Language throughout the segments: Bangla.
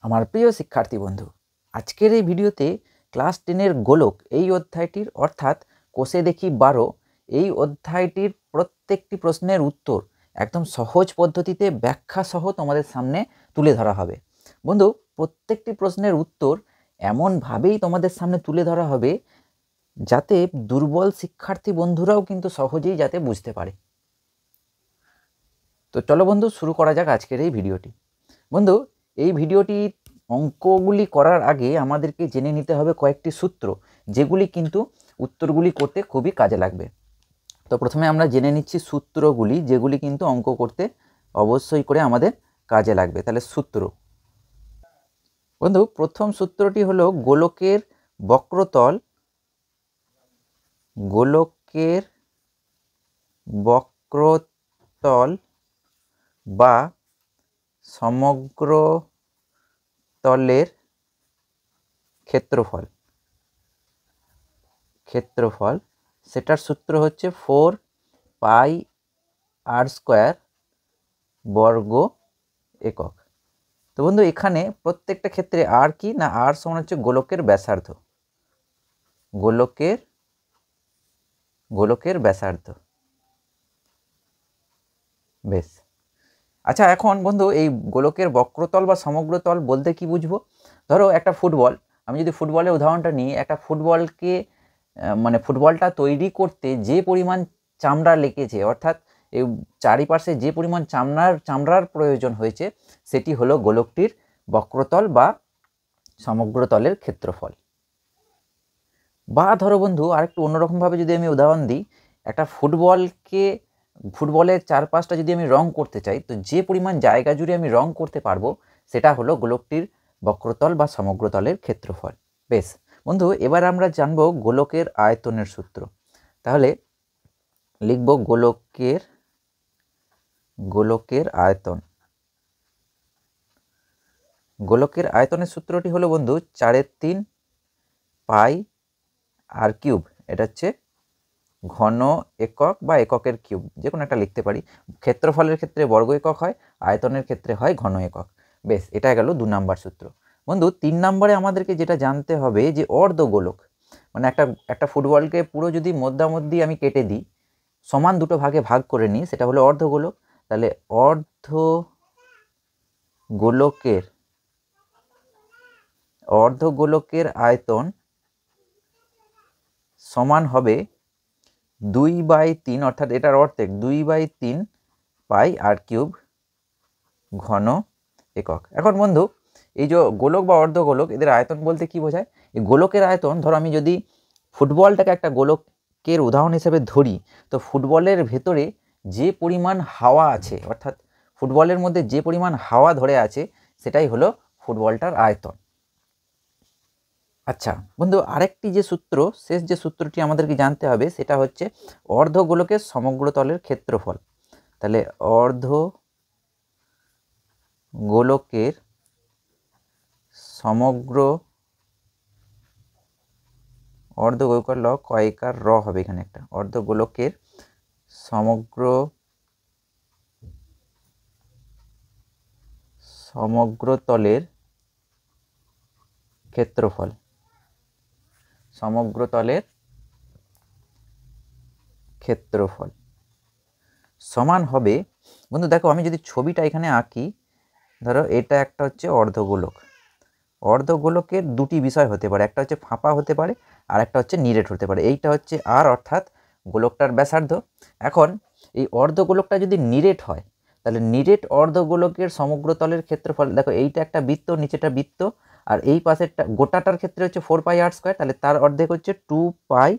আমার প্রিয় শিক্ষার্থী বন্ধু, আজকের এই ভিডিওতে ক্লাস 10-এর গোলক এই অধ্যায়টির অর্থাৎ কোষে দেখি 12 এই অধ্যায়টির প্রত্যেকটি প্রশ্নের উত্তর একদম সহজ পদ্ধতিতে ব্যাখ্যা সহ তোমাদের সামনে তুলে ধরা হবে। বন্ধু, প্রত্যেকটি প্রশ্নের উত্তর এমনভাবেই তোমাদের সামনে তুলে ধরা হবে যাতে দুর্বল শিক্ষার্থী বন্ধুরাও কিন্তু সহজেই যাতে বুঝতে পারে। তো চলো বন্ধু, শুরু করা যাক আজকের এই ভিডিওটি। বন্ধু, এই ভিডিওটি অঙ্কগুলি করার আগে আমাদেরকে জেনে নিতে হবে কয়েকটি সূত্র, যেগুলি কিন্তু উত্তরগুলি করতে খুবই কাজে লাগবে। তো প্রথমে আমরা জেনে নিচ্ছি সূত্রগুলি, যেগুলি কিন্তু অঙ্ক করতে অবশ্যই করে আমাদের কাজে লাগবে। তাহলে সূত্র বন্ধু, প্রথম সূত্রটি হলো গোলকের বক্রতল বা সমগ্র তলের ক্ষেত্রফল সেটার সূত্র হচ্ছে 4πr² বর্গ একক। তো বন্ধু, এখানে প্রত্যেকটা ক্ষেত্রে আর কি না, আর সমান হচ্ছে গোলকের ব্যাসার্ধ, গোলকের ব্যাসার্ধ। বেশ, আচ্ছা এখন বন্ধু, এই গোলকের বক্রতল বা সমগ্র তল বলতে কি বুঝবো? ধরো একটা ফুটবল, আমি যদি ফুটবলের উদাহরণটা নিই, একটা ফুটবলকে মানে ফুটবলটা তৈরি করতে যে পরিমাণ চামড়া লেগেছে, অর্থাৎ এই চারিপাশে যে পরিমাণ চামড়ার প্রয়োজন হয়েছে, সেটি হলো গোলকটির বক্রতল বা সমগ্র তলের ক্ষেত্রফল। বা ধরো বন্ধু, আরেকটু অন্যরকমভাবে যদি আমি উদাহরণ দিই, একটা ফুটবলের চারপাশটা যদি আমি রং করতে চাই, তো যে পরিমাণ জায়গা জুড়ে আমি রং করতে পারবো, সেটা হলো গোলকটির বক্রতল বা সমগ্র তলের ক্ষেত্রফল। বেশ বন্ধু, এবার আমরা জানবো গোলকের আয়তনের সূত্র। তাহলে লিখব গোলকের আয়তন। গোলকের আয়তনের সূত্রটি হলো বন্ধু 4/3 πr³। এটা হচ্ছে ঘন একক বা এককের কিউব, যে কোনো একটা লিখতে পারি। ক্ষেত্রফলের ক্ষেত্রে বর্গ একক হয়, আয়তনের ক্ষেত্রে হয় ঘন একক। বেশ, এটা গেল 2 নাম্বার সূত্র। বন্ধু, 3 নম্বরে আমাদেরকে যেটা জানতে হবে যে অর্ধগোলক, মানে একটা ফুটবলকে পুরো যদি মধ্যামধ্যি আমি কেটে দিই, সমান দুটো ভাগে ভাগ করে নিই, সেটা হলো অর্ধগোলক। তাহলে অর্ধগোলকের আয়তন সমান হবে 2/3, অর্থাৎ এটার অর্ধেক 2/3 πr³ ঘন একক। এখন বন্ধু, এই যে গোলক বা অর্ধগোলক, এদের আয়তন বলতে কি বোঝায়? এই গোলকের আয়তন, ধরো আমি যদি ফুটবলটাকে একটা গোলকের উদাহরণ হিসেবে ধরি, তো ফুটবলের ভেতরে যে পরিমাণ হাওয়া আছে, অর্থাৎ ফুটবলের মধ্যে যে পরিমাণ হাওয়া ধরে আছে, সেটাই হলো ফুটবলটার আয়তন। আচ্ছা বন্ধু, আরেকটি যে সূত্র, শেষ যে সূত্রটি আমাদেরকে জানতে হবে, সেটা হচ্ছে অর্ধগোলকের সমগ্র তলের ক্ষেত্রফল। তাহলে অর্ধগোলকের সমগ্র, অর্ধগোলকের ল কয়কার র হবে এখানে একটা, অর্ধগোলকের সমগ্র তলের ক্ষেত্রফল, সমগ্র তলের ক্ষেত্রফল সমান হবে। বন্ধু দেখো, আমি যদি ছবিটা এখানে আঁকি, ধরো এটা একটা হচ্ছে অর্ধগোলক। অর্ধগোলকের দুটি বিষয় হতে পারে, একটা হচ্ছে ফাঁপা হতে পারে, আর একটা হচ্ছে নিরেট হতে পারে। এইটা হচ্ছে আর, অর্থাৎ গোলকটার ব্যাসার্ধ। এখন এই অর্ধগোলকটা যদি নিরেট হয়, তাহলে নিরেট অর্ধগোলকের সমগ্র তলের ক্ষেত্রফল, দেখো এইটা একটা বৃত্ত, নিচেটা বৃত্ত, আর এই পাশেরটা গোটাটার ক্ষেত্রে হচ্ছে 4πr², তাহলে তার অর্ধেক হচ্ছে 2πr²,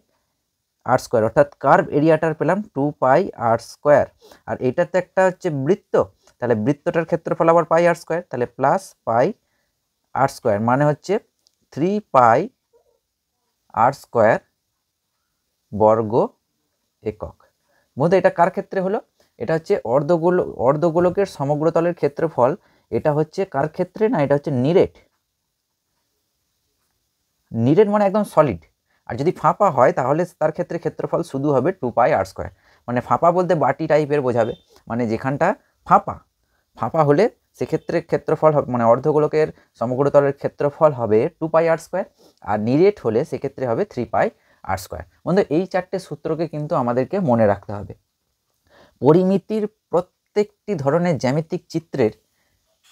অর্থাৎ কার্ভ এরিয়াটার পেলাম 2πr²। আর এইটাতে একটা হচ্ছে বৃত্ত, তাহলে বৃত্তটার ক্ষেত্রফল আবার πr², তাহলে প্লাস πr², মানে হচ্ছে 3πr² বর্গ একক। বন্ধু, এটা কার ক্ষেত্রে হলো? এটা হচ্ছে অর্ধগোলকের সমগ্র তলের ক্ষেত্রফল। এটা হচ্ছে কার ক্ষেত্রে? না, এটা হচ্ছে নিরেট মানে একদম সলিড। আর যদি ফাঁপা হয়, তাহলে তার ক্ষেত্রে ক্ষেত্রফল শুধু হবে 2πr²। মানে ফাঁপা বলতে বাটি টাইপের বোঝাবে, মানে যেখানটা ফাঁপা হলে সেক্ষেত্রে ক্ষেত্রফল হবে মানে অর্ধগোলকের সমগ্র তলের ক্ষেত্রফল হবে 2πr², আর নিরেট হলে সেক্ষেত্রে হবে 3πr²। বন্ধু এই চারটে সূত্রকে কিন্তু আমাদেরকে মনে রাখতে হবে। পরিমিতির প্রত্যেকটি ধরনের জ্যামিতিক চিত্রের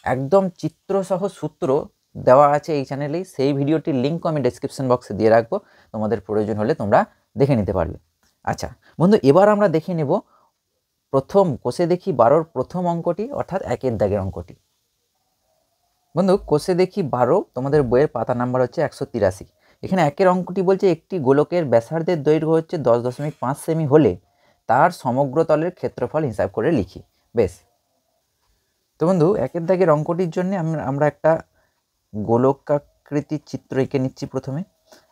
একদম চিত্রসহ সূত্র দেওয়া আছে এই চ্যানেলেই, সেই ভিডিওটির লিঙ্কও আমি ডেসক্রিপশন বক্সে দিয়ে রাখবো, তোমাদের প্রয়োজন হলে তোমরা দেখে নিতে পারবে। আচ্ছা বন্ধু, এবার আমরা দেখে নেব প্রথম কোষে দেখি 12 প্রথম অঙ্কটি, অর্থাৎ 1 দাগের অঙ্কটি। বন্ধু কোষে দেখি 12 তোমাদের বইয়ের পাতা নাম্বার হচ্ছে 183। এখানে 1 অঙ্কটি বলছে একটি গোলকের ব্যাসার্ধের দৈর্ঘ্য হচ্ছে 10.5 সেমি হলে তার সমগ্র তলের ক্ষেত্রফল হিসাব করে লিখি। বেশ, তো বন্ধু 1 দাগের অঙ্কটির জন্য আমরা একটা গোলকাকৃতির চিত্র এঁকে নিচ্ছি। প্রথমে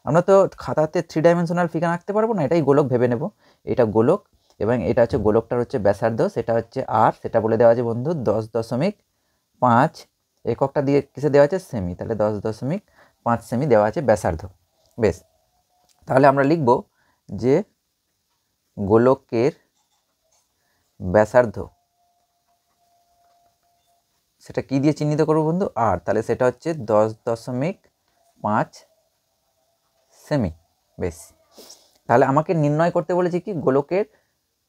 আমরা তো খাতাতে 3 ডাইমেনশনাল ফিগার আঁকতে পারবো না, এটাই গোলক ভেবে নেব। এটা গোলক এবং এটা হচ্ছে গোলকটার হচ্ছে ব্যাসার্ধ, সেটা হচ্ছে আর, সেটা বলে দেওয়া আছে বন্ধু 10.5 এককটা দিয়ে কিসে দেওয়া আছে সেমি, তাহলে 10.5 সেমি দেওয়া আছে ব্যাসার্ধ। বেশ, তাহলে আমরা লিখব যে গোলকের ব্যাসার্ধ সেটা কি দিয়ে চিহ্নিত করব বন্ধু, আর, তাহলে সেটা হচ্ছে 10.5 সেমি। বেশ, তাহলে আমাকে নির্ণয় করতে বলেছে কি গোলকের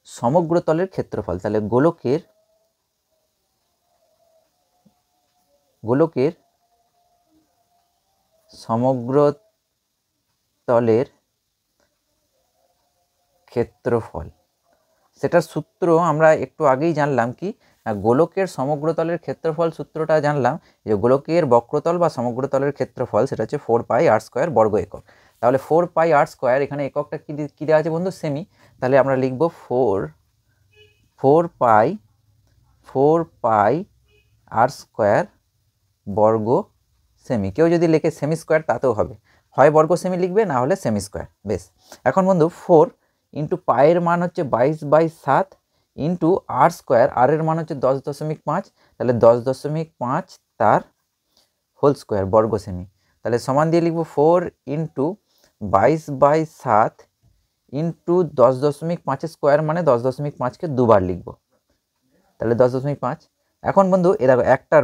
সমগ্র তলের ক্ষেত্রফল। তাহলে গোলকের সমগ্র তলের ক্ষেত্রফল, সেটার সূত্র আমরা একটু আগেই জানলাম কি, গোলকের সমগ্র তলের ক্ষেত্রফল সূত্রটা জানলাম যে গোলকের বক্রতল বা সমগ্র তলের ক্ষেত্রফল সেটা হচ্ছে 4πr² বর্গ একক। তাহলে 4πr², এখানে এককটা কি দেওয়া আছে বন্ধু সেমি, তাহলে আমরা লিখব 4πr² বর্গ সেমি। কেউ যদি লেখে সেমি স্কোয়ার তাতেও হবে, হয় বর্গ সেমি লিখবে না হলে সেমি স্কোয়ার। বেশ, এখন বন্ধু 4 ইন্টু পায়ের মান হচ্ছে 22/7 ইন্টু r², আর এর মান হচ্ছে 10.5, তাহলে 10.5 তার হোল স্কোয়ার বর্গ সেমি। তাহলে সমান দিয়ে লিখব 4 ইন্টু 22/7 ইন্টু 10.5 স্কোয়ার মানে 10.5কে দুবার লিখব, তাহলে 10.5। এখন বন্ধু এ দেখো একটার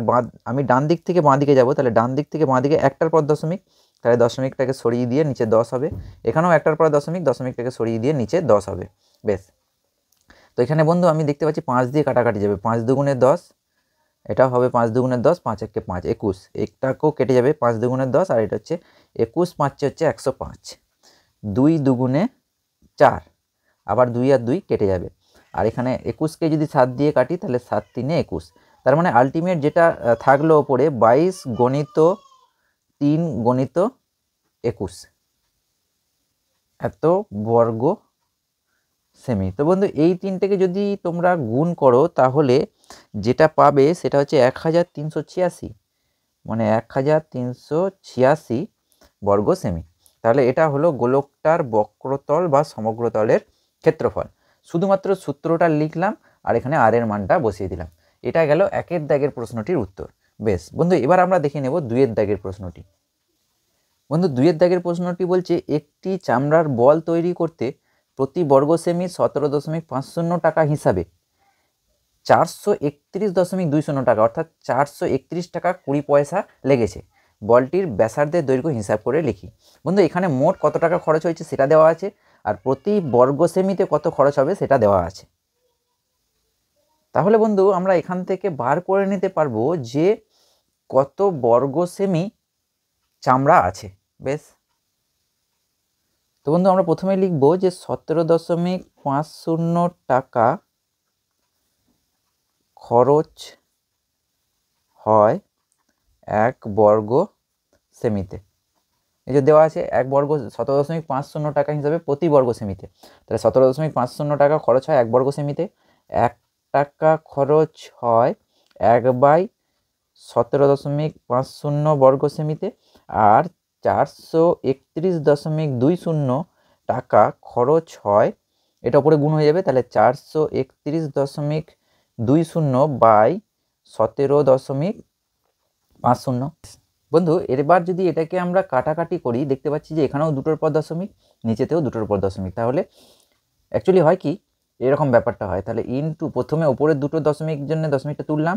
আমি ডান দিক থেকে বাঁ দিকে যাব, তাহলে ডান দিক থেকে বাঁ দিকে একটার পর দশমিক, তাহলে দশমিকটাকে সরিয়ে দিয়ে নিচে 10 হবে। এখানেও একটার পর দশমিক, দশমিকটাকে সরিয়ে দিয়ে নিচে 10 হবে। বেশ, তো এখানে বন্ধু আমি দেখতে পাচ্ছি 5 দিয়ে কাটাকাটি যাবে, 5 দুগুণে 10, এটা হবে 5 দুগুণে 10, 5 একে 5, 21, একটাকেও কেটে যাবে 5 দুগুণে 10, আর এটা হচ্ছে 21, 5 হচ্ছে 105, 2 দুগুণে 4, আবার 2 আর 2 কেটে যাবে, আর এখানে 21কে যদি 7 দিয়ে কাটি তাহলে 7 3 21, তার মানে আলটিমেট যেটা থাকলো ওপরে 22 গণিত 3 গণিত 21 এত বর্গ সেমি। তো বন্ধু এই তিনটেকে যদি তোমরা গুণ করো তাহলে যেটা পাবে সেটা হচ্ছে 1386, মানে 1386 বর্গ সেমি। তাহলে এটা হলো গোলকটার বক্রতল বা সমগ্রতলের ক্ষেত্রফল। শুধুমাত্র সূত্রটা লিখলাম আর এখানে আর এর মানটা বসিয়ে দিলাম। এটা গেল 1 দাগের প্রশ্নটির উত্তর। বেশ বন্ধু, এবার আমরা দেখে নেব 2 দাগের প্রশ্নটি। বন্ধু 2 দাগের প্রশ্নটি বলছে একটি চামড়ার বল তৈরি করতে প্রতি বর্গ সেমি 17.50 টাকা হিসাবে 431.20 টাকা, অর্থাৎ 431 টাকা 20 পয়সা লেগেছে। বলটির ব্যাসার্ধের দৈর্ঘ্য হিসাব করে লিখি। বন্ধু এখানে মোট কত টাকা খরচ হয়েছে সেটা দেওয়া আছে, আর প্রতি বর্গ সেমিতে কত খরচ হবে সেটা দেওয়া আছে। তাহলে বন্ধু আমরা এখান থেকে বার করে নিতে পারবো যে কত বর্গ সেমি চামড়া আছে। বেশ, তো বন্ধু আমরা প্রথমে লিখব যে 17.50 টাকা খরচ হয় 1 বর্গ সেমিতে। এই যে দেওয়া আছে 1 বর্গ 17.50 টাকা হিসাবে প্রতি বর্গ সেমিতে, তাহলে 17.50 টাকা খরচ হয় 1 বর্গ সেমিতে। 1 টাকা খরচ হয় 1/17.50 বর্গ সেমিতে, আর 431.20 টাকা খরচ হয়, এটা উপরে গুণ হয়ে যাবে, তাহলে 431.20 বাই 17.50। বন্ধু এবার যদি এটাকে আমরা কাটাকাটি করি দেখতে পাচ্ছি যে এখানেও দুটোর পর দশমিক, নিচেতেও দুটোর পর দশমিক, তাহলে অ্যাকচুয়ালি হয় কি এরকম ব্যাপারটা হয়। তাহলে ইনটু প্রথমে ওপরের দুটো দশমিক জন্য দশমিকটা তুললাম,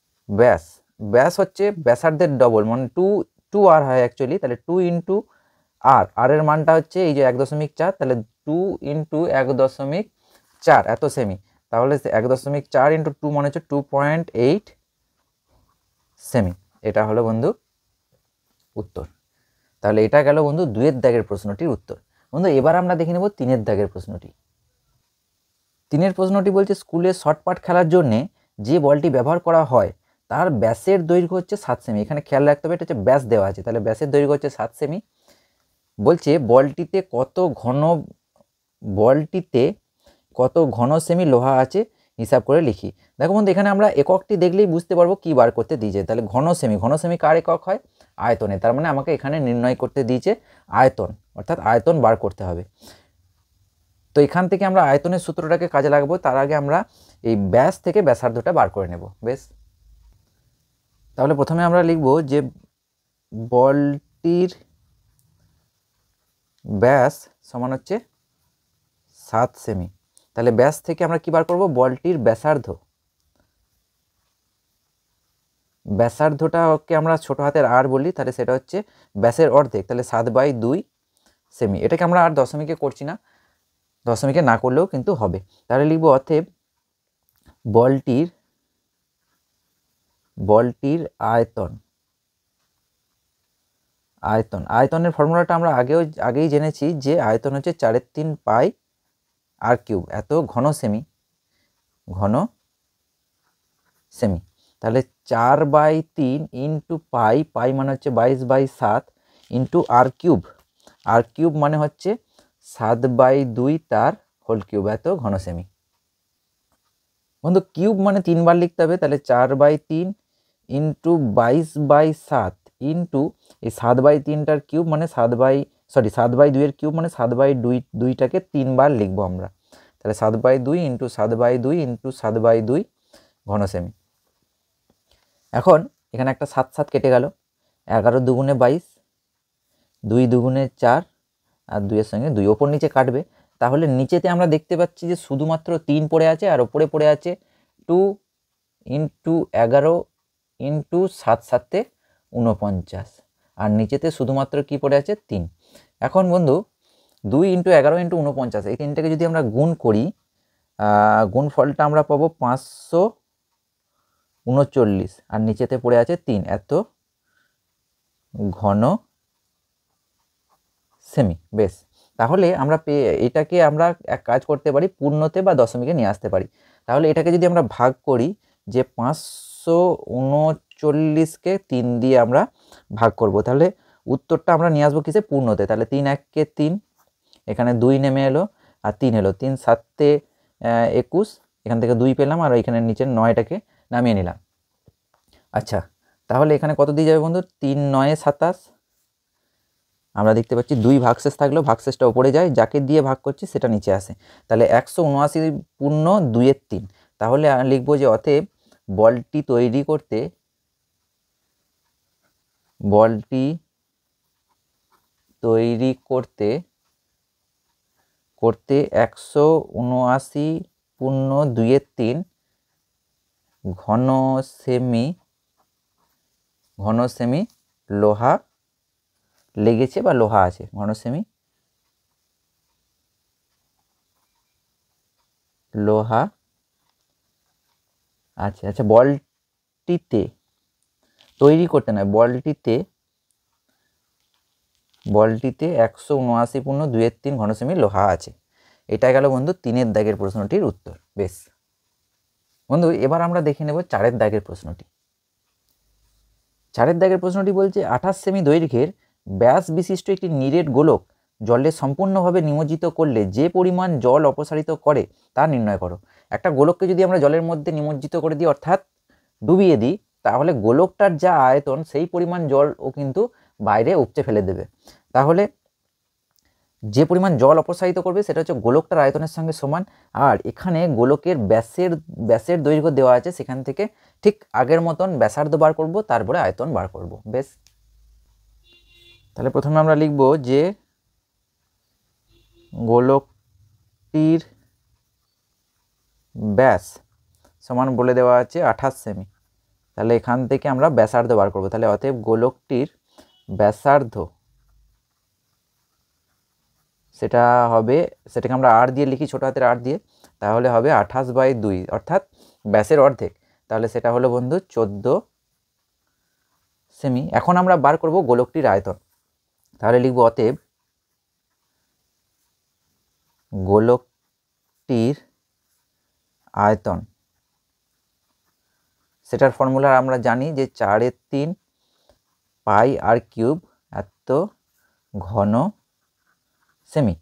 ব্যাস, ব্যাস হচ্ছে ব্যাসার্ধের ডবল, মানে টু আর হয় অ্যাকচুয়ালি, তাহলে 2 ইন্টু আর এর মানটা হচ্ছে এই যে 1.4, তাহলে 2 ইন্টু 1.4 এত সেমি, তাহলে 1.4 ইন্টু 2 মানে হচ্ছে 2.8 সেমি। এটা হলো বন্ধু উত্তর। তাহলে এটা গেল বন্ধু 2-এর দাগের প্রশ্নটির উত্তর। বন্ধু এবার আমরা দেখে নেব 3-এর দাগের প্রশ্নটি। 3-এর প্রশ্নটি বলছে স্কুলে শর্টপাট খেলার জন্যে যে বলটি ব্যবহার করা হয় তার ব্যাসের দৈর্ঘ্য হচ্ছে 7 সেমি। এখানে খেয়াল রাখতে হবে এটা হচ্ছে ব্যাস দেওয়া আছে, তাহলে ব্যাসের দৈর্ঘ্য হচ্ছে 7 সেমি। বলছে বলটিতে কত ঘন সেমি লোহা আছে হিসাব করে লিখি। দেখো বন্ধু এখানে আমরা এককটি দেখলেই বুঝতে পারবো কি বার করতে দিয়েছে। তাহলে ঘন সেমি কার একক হয়? আয়তনে। তার মানে আমাকে এখানে নির্ণয় করতে দিয়েছে আয়তন, অর্থাৎ আয়তন বার করতে হবে। তো এখান থেকে আমরা আয়তনের সূত্রটাকে কাজে লাগাবো, তার আগে আমরা এই ব্যাস থেকে ব্যাসার্ধটা বার করে নেব। বেশ, তাহলে প্রথমে আমরা লিখব যে বলটির ব্যাস সমান হচ্ছে 7 সেমি। তাহলে ব্যাস থেকে আমরা কি বার করব? বলটির ব্যাসার্ধটাকে আমরা ছোট হাতের আর বলি, তাহলে সেটা হচ্ছে ব্যাসের অর্ধেক, তাহলে 7/2 সেমি। এটাকে আমরা আর দশমিকে করছি না, দশমিকে না করলেও কিন্তু হবে। তাহলে লিখব অতএব বলটির আয়তনের ফর্মুলাটা আমরা আগেই জেনেছি যে আয়তন হচ্ছে 4/3 পাই আর কিউব, এত ঘন সেমি। তাহলে 4/3 ইন্টু পাই মানে হচ্ছে 22/7 ইন্টু আর কিউব মানে হচ্ছে 7/2 তার হোল কিউব, এত ঘন সেমি। বন্ধু কিউব মানে 3 বার লিখতে হবে, তাহলে 4/3 ইন্টু 22/7 ইন্টু এই 7/3টার কিউব মানে 7/2 কিউব মানে 7/2টাকে 3 বার লিখবো আমরা, তাহলে 7/2 ইন্টু 7/2 ইন্টু 7/2 ঘন সেমি। এখন এখানে একটা 7 কেটে গেল, 11 দুগুণে 22, 2 দুগুণে 4 আর 2-এর সঙ্গে 2 ওপর নিচে কাটবে। তাহলে নিচেতে আমরা দেখতে পাচ্ছি যে শুধুমাত্র 3 পড়ে আছে আর ওপরে পড়ে আছে 2 ইন্টু 11 ইন্টু 7 49, আর নিচেতে শুধুমাত্র কি পড়ে আছে? 3। এখন বন্ধু 2 ইন্টু 11 ইন্টু 49 এই তিনটাকে যদি আমরা গুণ করি, গুণফলটা আমরা পাবো 539, আর নিচেতে পড়ে আছে 3, এত ঘন সেমি। বেশ, তাহলে আমরা এটাকে আমরা এক কাজ করতে পারি, পূর্ণতে বা দশমিকে নিয়ে আসতে পারি। তাহলে এটাকে যদি আমরা ভাগ করি, যে 539কে 3 দিয়ে আমরা ভাগ করব, তাহলে উত্তরটা আমরা নিয়ে আসবো কিসে? পূর্ণতে। তাহলে 3 1-কে 3, এখানে 2 নেমে এলো আর 3 এলো, 3 7 21, এখান থেকে 2 পেলাম আর এখানে নিচের 9টাকে নামিয়ে নিলাম। আচ্ছা, তাহলে এখানে কত দিয়ে যাবে বন্ধু? 3 9 27। আমরা দেখতে পাচ্ছি 2 ভাগশেষ থাকলেও ভাগশেষটা উপরে যায়, যাকে দিয়ে ভাগ করছি সেটা নিচে আসে। তাহলে 179 পূর্ণ 2-এর 3। তাহলে লিখবো যে অতএব বলটি তৈরি করতে 179 পূর্ণ 2-এর 3 ঘন সেমি লোহা লেগেছে বা লোহা আছে, ঘন সেমি লোহা আছে। আচ্ছা, বলটিতে তৈরি করতে নয়, বলটিতে 179 পূর্ণ 2-এর 3 ঘন সেমি লোহা আছে। এটা গেল বন্ধু 3-এর দাগের প্রশ্নটির উত্তর। বেশ বন্ধু, এবার আমরা দেখে নেব 4-এর দাগের প্রশ্নটি। 4-এর দাগের প্রশ্নটি বলছে 28 সেমি দৈর্ঘ্যের ব্যাস বিশিষ্ট একটি নিরেট গোলক জলে সম্পূর্ণভাবে নিমজ্জিত করলে যে পরিমাণ জল অপসারিত করে তা নির্ণয় করো। একটা গোলককে যদি আমরা জলের মধ্যে নিমজ্জিত করে দিই, অর্থাৎ ডুবিয়ে দিই, তাহলে গোলকটার যা আয়তন সেই পরিমাণ জল ও কিন্তু বাইরে উপচে ফেলে দেবে। তাহলে যে পরিমাণ জল অপসারিত করবে সেটা হচ্ছে গোলকটার আয়তনের সঙ্গে সমান। আর এখানে গোলকের ব্যাসের দৈর্ঘ্য দেওয়া আছে, সেখান থেকে ঠিক আগের মতন ব্যাসার্ধ বার করব, তারপরে আয়তন বার করব। বেশ, তাহলে প্রথমে আমরা লিখব যে গোলকটির ব্যাস সমান বলে দেওয়া আছে 28 সেমি। তাহলে এখান থেকে আমরা ব্যাসার্ধ বার করব। তাহলে অতএব গোলকটির ব্যাসার্ধ সেটা হবে, সেটাকে আমরা আর দিয়ে লিখি, ছোটো হাতের আর দিয়ে, তাহলে হবে 28/2 অর্থাৎ ব্যাসের অর্ধেক। তাহলে সেটা হলো বন্ধু 14 সেমি। এখন আমরা বার করব গোলকটির আয়তন। তাহলে লিখব অতএব গোলকটির আয়তন, সেটার ফর্মুলা আমরা জানি যে 4/3 পাই আর কিউব এত ঘন সেমি।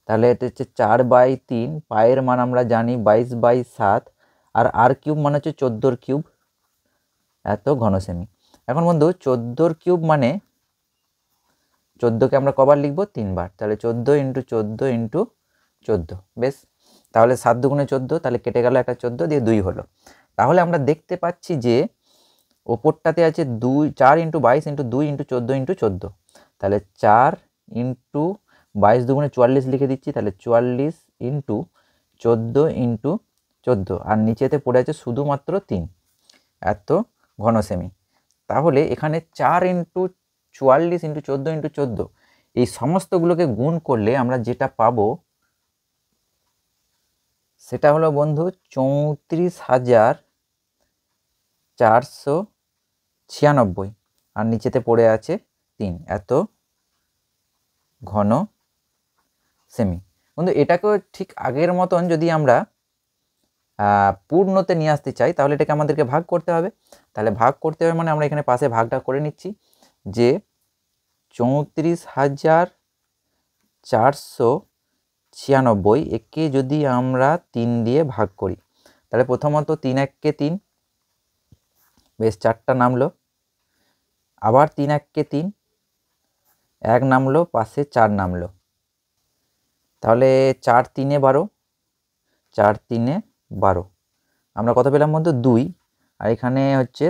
তাহলে এটা হচ্ছে 4/3, পায়ের মান আমরা জানি 22/7, আর কিউব মানে হচ্ছে 14 কিউব এত ঘন সেমি। এখন বন্ধু 14 কিউব মানে 14কে আমরা কবার লিখব? 3 বার। তাহলে 14 × 14 × 14, বেশ। তাহলে 7 দুগুণে 14, তাহলে কেটে গেল একটা 14 দিয়ে 2 হলো। তাহলে আমরা দেখতে পাচ্ছি যে ওপরটাতে আছে 4 × 22 × 2 × 14 × 14। তাহলে 4 × 22 দুগুণে 44 লিখে দিচ্ছি, তাহলে 44 × 14 × 14, আর নিচেতে পড়ে আছে শুধুমাত্র 3 এত ঘন সেমি। তাহলে এখানে 4 × 44 × 14 × 14 এই সমস্তগুলোকে গুণ করলে আমরা যেটা পাবো সেটা হলো বন্ধু 34,496, আর নিচেতে পড়ে আছে 3 এত ঘন সেমি। বন্ধু এটাকেও ঠিক আগের মতন যদি আমরা পূর্ণতে নিয়ে আসতে চাই তাহলে এটাকে আমাদেরকে ভাগ করতে হবে। তাহলে ভাগ করতে হবে মানে আমরা এখানে পাশে ভাগটা করে নিচ্ছি যে 34,496 একে যদি আমরা 3 দিয়ে ভাগ করি, তাহলে প্রথমত 3 1-কে 3, বেশ 4টা নামলো, আবার 3 1-কে 3, 1 নামলো, পাশে 4 নামলো, তাহলে 4 3-এ 12, 4 3-এ 12, আমরা কত পেলাম বন্ধু? 2। আর এখানে হচ্ছে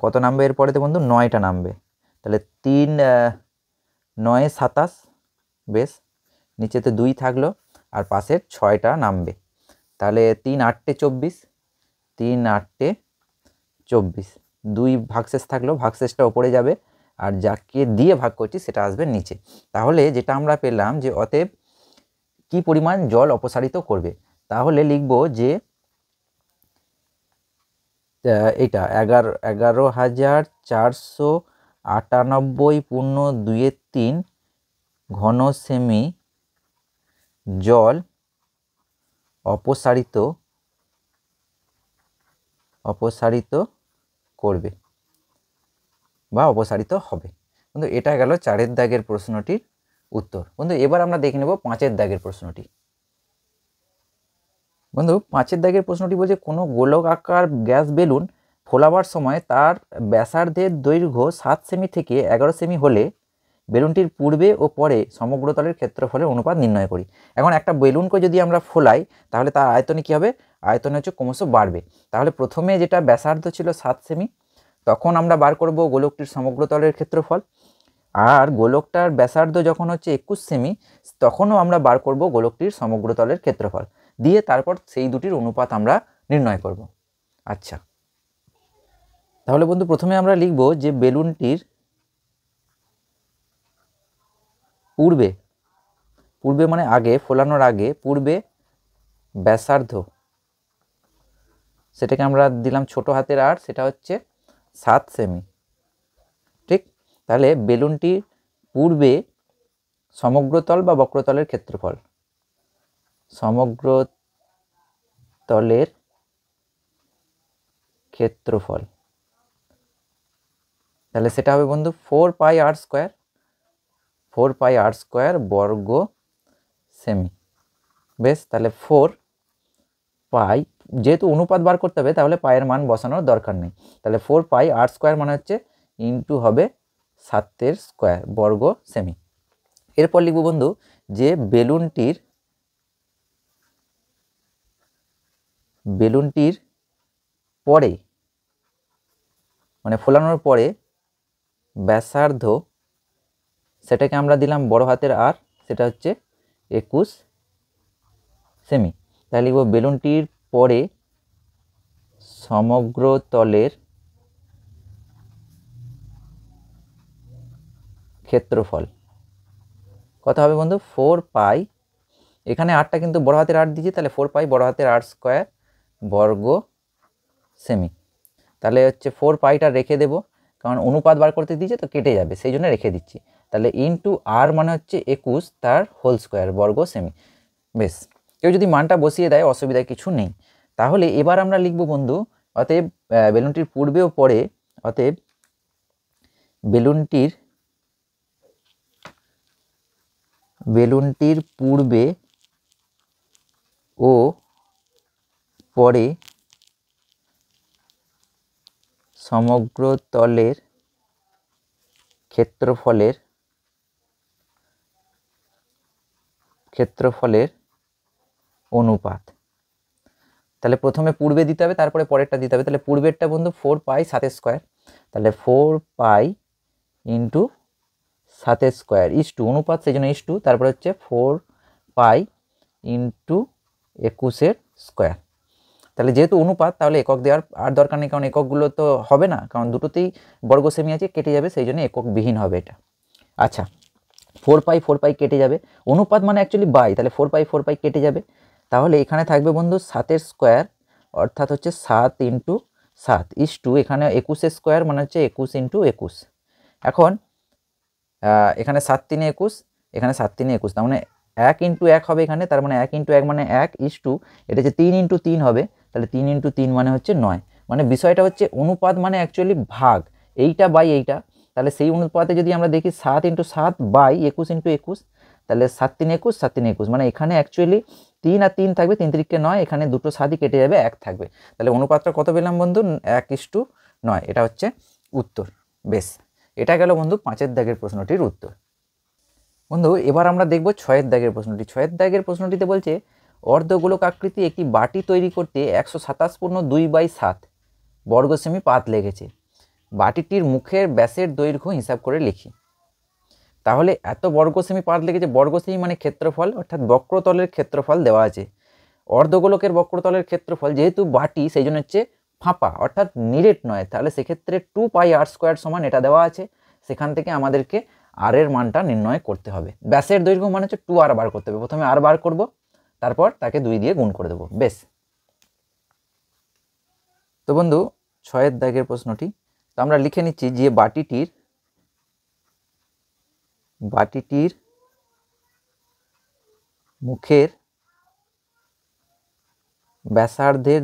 কত নামবে এরপরেতে বন্ধু? 9টা নামবে। তাহলে 3 9 27, বেশ, নিচেতে 2 থাকলো আর পাশের 6টা নামবে। তাহলে 3 8-এ 24, 3 8-এ 24, 2 ভাগশেষ থাকলো, ভাগশেষটা ওপরে যাবে আর যাকে দিয়ে ভাগ করছি সেটা আসবে নিচে। তাহলে যেটা আমরা পেলাম যে অতএব কি পরিমাণ জল অপসারিত করবে, তাহলে লিখব যে এটা 11,498.2 ঘন সেমি জল অপসারিত করবে বা অপসারিত হবে। বন্ধু এটা গেল 4-এর দাগের প্রশ্নটির উত্তর। বন্ধু এবার আমরা দেখে নেব 5-এর দাগের প্রশ্নটি। বন্ধু 5-এর দাগের প্রশ্নটি বলছে কোনো গোলক আকার গ্যাস বেলুন ফোলাবার সময় তার ব্যাসার্ধের দৈর্ঘ্য 7 সেমি থেকে 11 সেমি হলে বেলুনটির পূর্বে ও পরে সমগ্র তলের ক্ষেত্রফলের অনুপাত নির্ণয় করি। এখন একটা বেলুনকে যদি আমরা ফোলাই তাহলে তার আয়তনে কী হবে? আয়তনে হচ্ছে ক্রমশ বাড়বে। তাহলে প্রথমে যেটা ব্যাসার্ধ ছিল 7 সেমি, তখন আমরা বার করব গোলকটির সমগ্র তলের ক্ষেত্রফল, আর গোলকটার ব্যাসার্ধ যখন হচ্ছে 21 সেমি তখনও আমরা বার করব গোলকটির সমগ্র তলের ক্ষেত্রফল, দিয়ে তারপর সেই দুটির অনুপাত আমরা নির্ণয় করব। আচ্ছা, তাহলে বন্ধু প্রথমে আমরা লিখব যে বেলুনটির পূর্বে মানে আগে, ফোলানোর আগে, পূর্বে ব্যাসার্ধ সেটাকে আমরা দিলাম ছোট হাতের আর, সেটা হচ্ছে 7 সেমি, ঠিক। তাহলে বেলুনটির পূর্বে সমগ্র তল বা বক্রতলের ক্ষেত্রফল, সমগ্র তলের ক্ষেত্রফল, তাহলে সেটা হবে বন্ধু 4πr² বর্গ সেমি, বেশ। তাহলে 4 পাই, যেহেতু অনুপাত বার করতে হবে তাহলে পায়ের মান বসানোর দরকার নেই। তাহলে 4πr² মানে হচ্ছে ইন্টু হবে 7² বর্গ সেমি। এরপর লিখব বন্ধু যে বেলুনটির পরে মানে ফোলানোর পরে ব্যাসার্ধ সেটাকে আমরা দিলাম বড় হাতের আর, সেটা হচ্ছে 21 সেমি। তাহলে লিখব বেলুনটির পরে সমগ্র তলের ক্ষেত্রফল কত হবে বন্ধু 4 পাই, এখানে আরটা কিন্তু বড় হাতের আট দিয়েছি, তাহলে 4 পাই বড় হাতের আট স্কোয়ার বর্গ সেমি। তাহলে হচ্ছে 4 পাইটা রেখে দেবো, কারণ অনুপাত বার করতে দিয়েছে তো কেটে যাবে, সেই জন্য রেখে দিচ্ছি। তাহলে ইন্টু আর মানে হচ্ছে 21 তার হোল স্কোয়ার বর্গ সেমি। বেশ, কেউ যদি মানটা বসিয়ে দেয় অসুবিধা কিছু নেই। তাহলে এবার আমরা লিখব বন্ধু, অতএব বেলুনটির পূর্বেও পরে, অতএব বেলুনটির পূর্বে ও পরে সমগ্র তলের ক্ষেত্রফলের অনুপাত। তাহলে প্রথমে পূর্বে দিতে হবে, তারপরে পরেরটা দিতে হবে। তাহলে পূর্বেরটা বন্ধু 4 পাই 7 স্কোয়ার, তাহলে 4 pi into 7 square is to অনুপাত, সেই জন্য ইস টু, তারপরে হচ্ছে 4 পাই ইন্টু 21 স্কোয়ার। তাহলে যেহেতু অনুপাত, তাহলে একক দেওয়ার আর দরকার নেই, কারণ এককগুলো তো হবে না, কারণ দুটোতেই বর্গ সেমি আছে, কেটে যাবে, সেই জন্য একক বিহীন হবে এটা। আচ্ছা, 4 পাই কেটে যাবে, অনুপাত মানে অ্যাকচুয়ালি বাই, তাহলে 4 পাই কেটে যাবে। তাহলে এখানে থাকবে বন্ধু 7 স্কোয়ার, অর্থাৎ হচ্ছে 7 ইন্টু 7 ইস টু, এখানে 21 স্কোয়ার মানে হচ্ছে 21 ইন্টু 21। এখন এখানে 7 3 21, এখানে 7 3 21, তার মানে 1 ইন্টু 1 হবে এখানে, তার মানে 1 ইন্টু 1 মানে 1 ইস টু, এটা হচ্ছে 3 ইন্টু 3 হবে, তাহলে 3 ইন্টু 3 মানে হচ্ছে 9। মানে বিষয়টা হচ্ছে অনুপাত মানে অ্যাকচুয়ালি ভাগ, এইটা বাই এইটা। তাহলে সেই অনুপাতে যদি আমরা দেখি 7 ইন্টু 7 বাই 21 ইন্টু 21, তাহলে 7 3 21, 7 3 21, মানে এখানে অ্যাকচুয়ালি 3 আর 3 থাকবে, 3 3 9, এখানে দুটো 7ই কেটে যাবে, 1 থাকবে। তাহলে অনুপাতটা কত পেলাম বন্ধু 1:9, এটা হচ্ছে উত্তর। বেশ, এটা গেল বন্ধু 5-এর দাগের প্রশ্নটির উত্তর। বন্ধু এবার আমরা দেখব 6-এর দাগের প্রশ্নটি। 6-এর দাগের প্রশ্নটিতে বলছে অর্ধগোলক আকৃতি একটি বাটি তৈরি করতে 127.2/7 বর্গ সেমি পাত লেগেছে, বাটিটির মুখের ব্যাসের দৈর্ঘ্য হিসাব করে লিখি। তাহলে এত বর্গ সেমি পাত লেগেছে, বর্গ সেমি মানে ক্ষেত্রফল, অর্থাৎ বক্রতলের ক্ষেত্রফল দেওয়া আছে। অর্ধগোলকের বক্রতলের ক্ষেত্রফল যেহেতু বাটি, সেই জন্য হচ্ছে ফাঁপা, অর্থাৎ নিরেট নয়, তাহলে সেক্ষেত্রে 2 পাই আর স্কোয়ার সমান এটা দেওয়া আছে, সেখান থেকে আমাদেরকে আর এর মানটা নির্ণয় করতে হবে। ব্যাসের দৈর্ঘ্য মানে হচ্ছে 2 আর বার করতে হবে, প্রথমে আর বার করব, তারপর তাকে 2 দিয়ে গুণ করে দেবো। বেশ, তো বন্ধু 6-এর দাগের প্রশ্নটি, তো আমরা লিখে নিচ্ছি যে বাটিটির মুখের ব্যাসার্ধের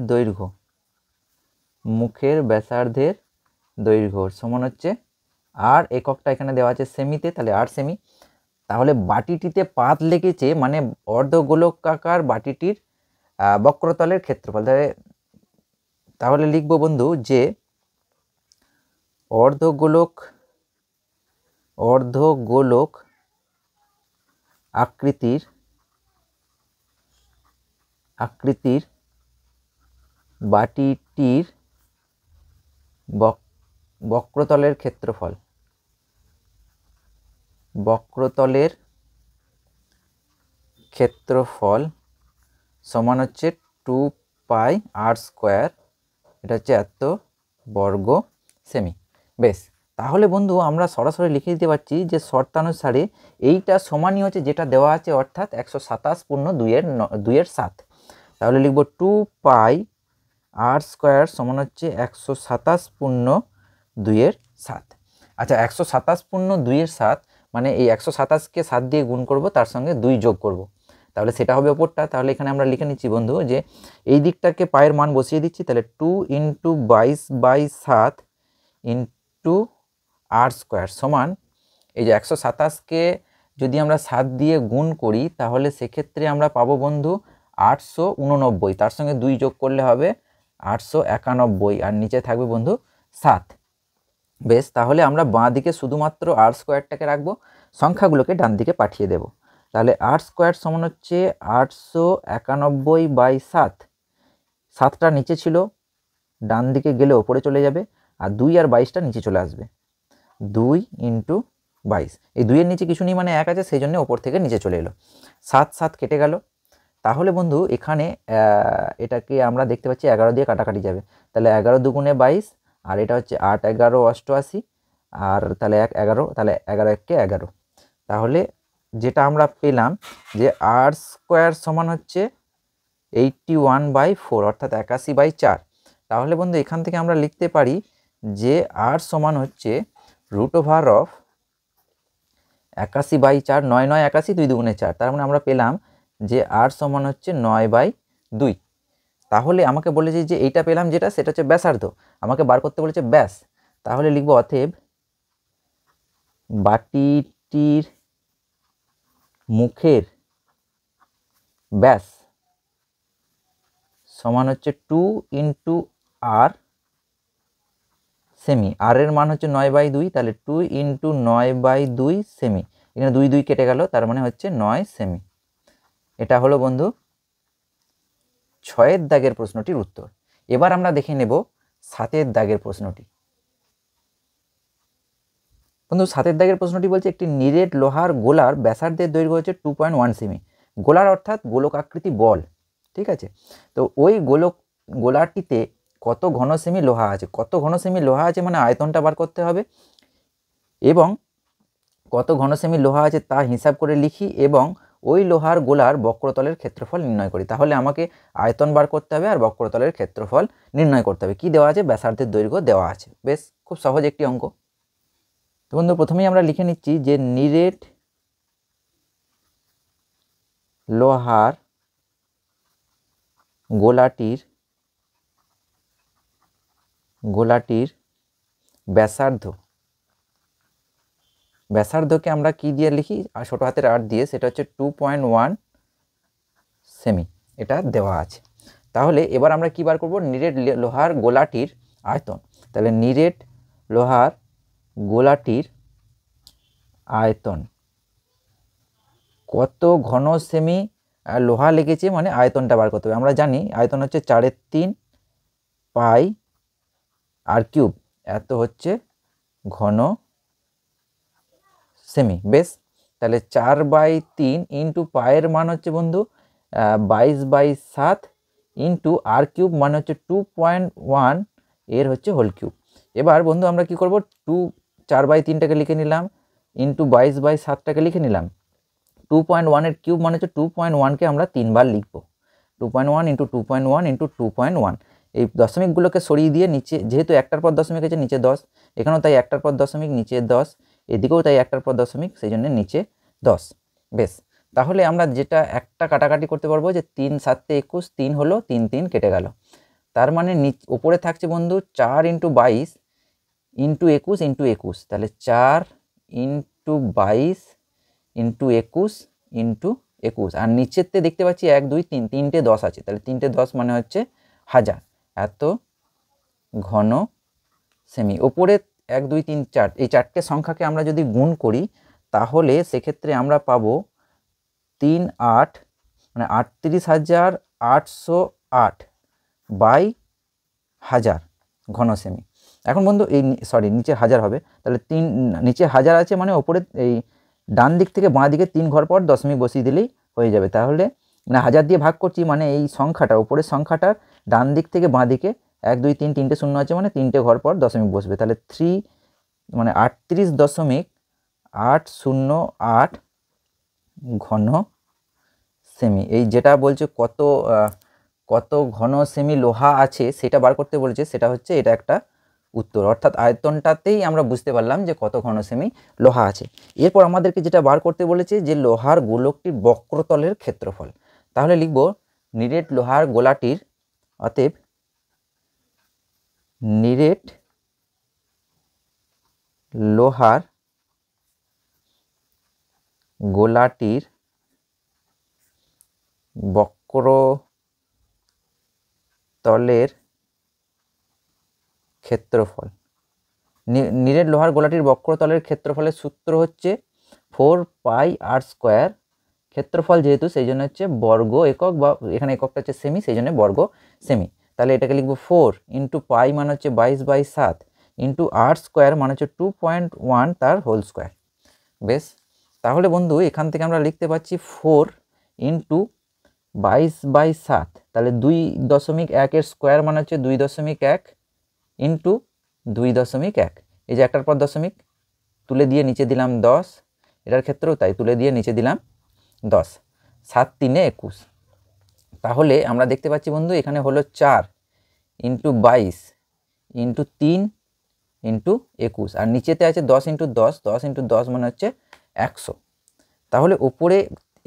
দৈর্ঘ্য সমান হচ্ছে, আর এককটা এখানে দেওয়া আছে সেমিতে, তাহলে 8 সেমি। তাহলে বাটিটিতে পাত লেগেছে মানে অর্ধগোলকাকার বাটিটির বক্রতলের ক্ষেত্রফল। তাহলে লিখব বন্ধু যে অর্ধগোলক আকৃতির বাটিটির বক্রতলের ক্ষেত্রফল সমান হচ্ছে 2 পাই আর স্কোয়ার, এটা হচ্ছে এত বর্গ সেমি। বেশ, তাহলে বন্ধু আমরা সরাসরি লিখে দিতে পারছি যে শর্তানুসারে এইটা সমানই হচ্ছে যেটা দেওয়া আছে, অর্থাৎ 127.2/7। তাহলে লিখব 2 পাই আর স্কোয়ার সমান হচ্ছে 127.2/7। আচ্ছা, 127.2/7 মানে এই 127কে 7 দিয়ে গুণ করব, তার সঙ্গে 2 যোগ করব, তাহলে সেটা হবে ওপরটা। তাহলে এখানে আমরা লিখে নিচ্ছি বন্ধু যে এই দিকটাকে পায়ের মান বসিয়ে দিচ্ছি, তাহলে 2 ইন্টু 22/7 ইন্টু আর স্কোয়ার সমান, এই যে 127কে যদি আমরা 7 দিয়ে গুণ করি, তাহলে সেক্ষেত্রে আমরা পাবো বন্ধু 889, তার সঙ্গে 2 যোগ করলে হবে 891, আর নিচে থাকবে বন্ধু 7। বেশ, তাহলে আমরা বাঁ দিকে শুধুমাত্র আর স্কোয়ারটাকে রাখবো, সংখ্যাগুলোকে ডান দিকে পাঠিয়ে দেব। তাহলে আর স্কোয়ার সমান হচ্ছে 891/7, 7টা নিচে ছিল, ডান দিকে গেলে ওপরে চলে যাবে, আর 2 আর 22টা নিচে চলে আসবে। 2 ইন্টু 22, এই 2-এর নিচে কিছু নেই মানে 1 আছে, সেই জন্য ওপর থেকে নিচে চলে এলো, 7 7 কেটে গেল। তাহলে বন্ধু এখানে এটাকে আমরা দেখতে পাচ্ছি 11 দিয়ে কাটাকাটি যাবে, তাহলে 11 দুগুণে 22, আর এটা হচ্ছে 8 11 88, আর তাহলে 1 11, তাহলে 11 1 কে 11। তাহলে যেটা আমরা পেলাম যে r স্কোয়ার সমান হচ্ছে 81/4 অর্থাৎ 81/4। তাহলে বন্ধু এখান থেকে আমরা লিখতে পারি যে r সমান হচ্ছে √of 81/4, 9 9 81, 2 2 4। তার মানে আমরা পেলাম যে r সমান হচ্ছে 9/2। তাহলে আমাকে বলেছে যে এইটা পেলাম যেটা, সেটা হচ্ছে ব্যাসার্ধ, আমাকে বার করতে বলেছে ব্যাস। তাহলে লিখব অতএব বাটিটির মুখের ব্যাস সমান হচ্ছে 2 × r সেমি। আর এর মান হচ্ছে 9/2, তাহলে 2 × 9/2 সেমি। এখানে 2 2 কেটে গেল, তার মানে হচ্ছে 9 সেমি। এটা হলো বন্ধু 6 দাগের প্রশ্নটির উত্তর। এবার আমরা দেখে নেব 7 দাগের প্রশ্নটি। বন্ধু 7 দাগের প্রশ্নটি বলছে একটি নিরেট লোহার গোলার ব্যাসার্ধের দৈর্ঘ্য হচ্ছে 2.1 সেমি। গোলার অর্থাৎ গোলকাকৃতি বল, ঠিক আছে। তো ওই গোলাটিতে কত ঘন সেমি লোহা আছে, কত ঘন সেমি লোহা আছে মানে আয়তনটা বার করতে হবে, এবং কত ঘন সেমি লোহা আছে তা হিসাব করে লিখি, এবং ওই লোহার গোলার বক্রতলের ক্ষেত্রফল নির্ণয় করি। তাহলে আমাকে আয়তন বার করতে হবে আর বক্রতলের ক্ষেত্রফল নির্ণয় করতে হবে। কি দেওয়া আছে? ব্যাসার্ধের দৈর্ঘ্য দেওয়া আছে। বেশ, খুব সহজ একটি অঙ্ক। তো বন্ধু প্রথমেই আমরা লিখে নিচ্ছি যে নিরেট লোহার গোলাটির ব্যাসার্ধকে আমরা কি দিয়ে লিখি? আর ছোটো হাতের r দিয়ে, সেটা হচ্ছে 2.1 সেমি। এটা দেওয়া আছে। তাহলে এবার আমরা কি বার করব? নিরেট লোহার গোলাটির আয়তন। তাহলে নিরেট লোহার গোলাটির আয়তন, কত ঘন সেমি লোহা লেগেছে মানে আয়তনটা বার করতে হবে। আমরা জানি আয়তন হচ্ছে 4/3 পাই r³ এত হচ্ছে ঘন সেমি। বেশ, তাহলে 4/3 ইন্টু পায়ের মান হচ্ছে বন্ধু 22/7 ইন্টু r³ মানে হচ্ছে 2.1 এর হচ্ছে হোল কিউব। এবার বন্ধু আমরা কি করব? 4/3টাকে লিখে নিলাম, ইন্টু 22/7টাকে লিখে নিলাম। 2.1 এর কিউব মানে হচ্ছে 2.1কে আমরা 3 বার লিখব। 2.1 ইন্টু 2.1 ইন্টু 2.1। এই দশমিকগুলোকে সরিয়ে দিয়ে নিচে, যেহেতু একটার পর দশমিক আছে নিচে 10, এখানেও তাই একটার পর দশমিক নিচে 10, এদিকেও তাই একটার পর দশমিক, সেই জন্য নিচে 10। বেশ, তাহলে আমরা যেটা একটা কাটাকাটি করতে পারবো যে 3 7 21, 3 হলো, 3 3 কেটে গেল। তার মানে ওপরে থাকছে বন্ধু 4 × 22 ইন্টু 21 ইন্টু 21, তাহলে 4 × 22 ইন্টু 21 ইন্টু 21। আর নিচেরতে দেখতে পাচ্ছি 1 2 3, তিনটে 10 আছে, তাহলে 3টে 10 মানে হচ্ছে 1000। এত ঘন সেমি। ওপরে 1 2 3 4, এই 4টে সংখ্যাকে আমরা যদি গুণ করি তাহলে সেক্ষেত্রে আমরা পাবো 3 8 মানে 38,808 বাই 1000 ঘন সেমি। এখন বন্ধু এই নিচে 1000 হবে, তাহলে নিচে 1000 আছে মানে ওপরে এই ডান দিক থেকে বাঁ দিকে 3 ঘর পর দশমিক বসিয়ে দিলেই হয়ে যাবে। তাহলে মানে 1000 দিয়ে ভাগ করছি মানে এই সংখ্যাটা, উপরের সংখ্যাটার ডান দিক থেকে বাঁ দিকে 1 2 3 তিনটে শূন্য আছে মানে 3টে ঘর পর দশমিক বসবে। তাহলে 3 মানে 38.808 ঘন সেমি। এই যেটা বলছে কত ঘন সেমি লোহা আছে সেটা বার করতে বলেছে, সেটা হচ্ছে এটা একটা উত্তর। অর্থাৎ আয়তনটাতেই আমরা বুঝতে পারলাম যে কত ঘন সেমি লোহা আছে। এরপর আমাদেরকে যেটা বার করতে বলেছে যে লোহার গোলকটির বক্রতলের ক্ষেত্রফল। তাহলে লিখব নিরেট লোহার গোলাটির, অতএব নিরেট লোহার গোলাটির বক্রতলের ক্ষেত্রফল। নিরেট লোহার গোলাটির বক্রতলের ক্ষেত্রফলের সূত্র হচ্ছে 4πr²। ক্ষেত্রফল যেহেতু সেই জন্য হচ্ছে বর্গ একক, বা এখানে এককটা হচ্ছে সেমি, সেই জন্য বর্গ সেমি। তাহলে এটাকে লিখবো 4 ইন্টু পাই মানে হচ্ছে 22/7 ইন্টু r² মানে হচ্ছে 2.1 তার হোল স্কোয়ার। বেশ, তাহলে বন্ধু এখান থেকে আমরা লিখতে পাচ্ছি 4 ইন্টু 22/7, তাহলে 2.1 এর স্কোয়ার মানে হচ্ছে 2.1 ইন্টু 2.1, এই যে একটার পর দশমিক তুলে দিয়ে নিচে দিলাম 10, এটার ক্ষেত্রেও তাই, তুলে দিয়ে নিচে দিলাম 10, 7 3 21। তাহলে আমরা দেখতে পাচ্ছি বন্ধু এখানে হলো 4 ইন্টু 22 ইন্টু 3 ইন্টু 21, আর নিচেতে আছে 10 ইন্টু 10, 10 ইন্টু 10 মানে হচ্ছে 100। তাহলে ওপরে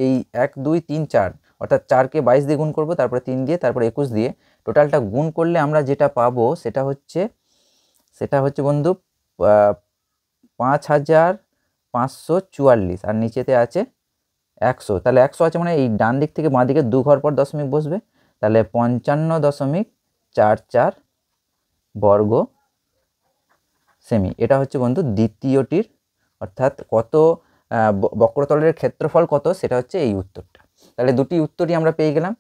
এই 1 2 3 4 অর্থাৎ 4কে 22 দিয়ে গুণ করবো, তারপরে 3 দিয়ে, তারপরে 21 দিয়ে, টোটালটা গুণ করলে আমরা যেটা পাবো সেটা হচ্ছে বন্ধু 5544, আর নিচেতে আছে 100। তাহলে 100 আছে মানে এই ডান দিক থেকে বাঁ দিকে 2 ঘর পর দশমিক বসবে, তাহলে 55.44 বর্গ সেমি। এটা হচ্ছে বন্ধু দ্বিতীয়টির, অর্থাৎ কত বক্রতলের ক্ষেত্রফল কত, সেটা হচ্ছে এই উত্তরটা। তাহলে দুটি উত্তরই আমরা পেয়ে গেলাম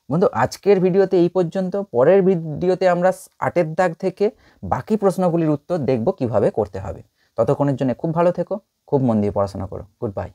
বন্ধু। আজকের ভিডিওতে এই পর্যন্ত। পরের ভিডিওতে আমরা 8এর দাগ থেকে বাকি প্রশ্নগুলির উত্তর দেখব কিভাবে করতে হবে। ততক্ষণের জন্য খুব ভালো থেকো, খুব মন দিয়ে পড়াশোনা করো। Good bye.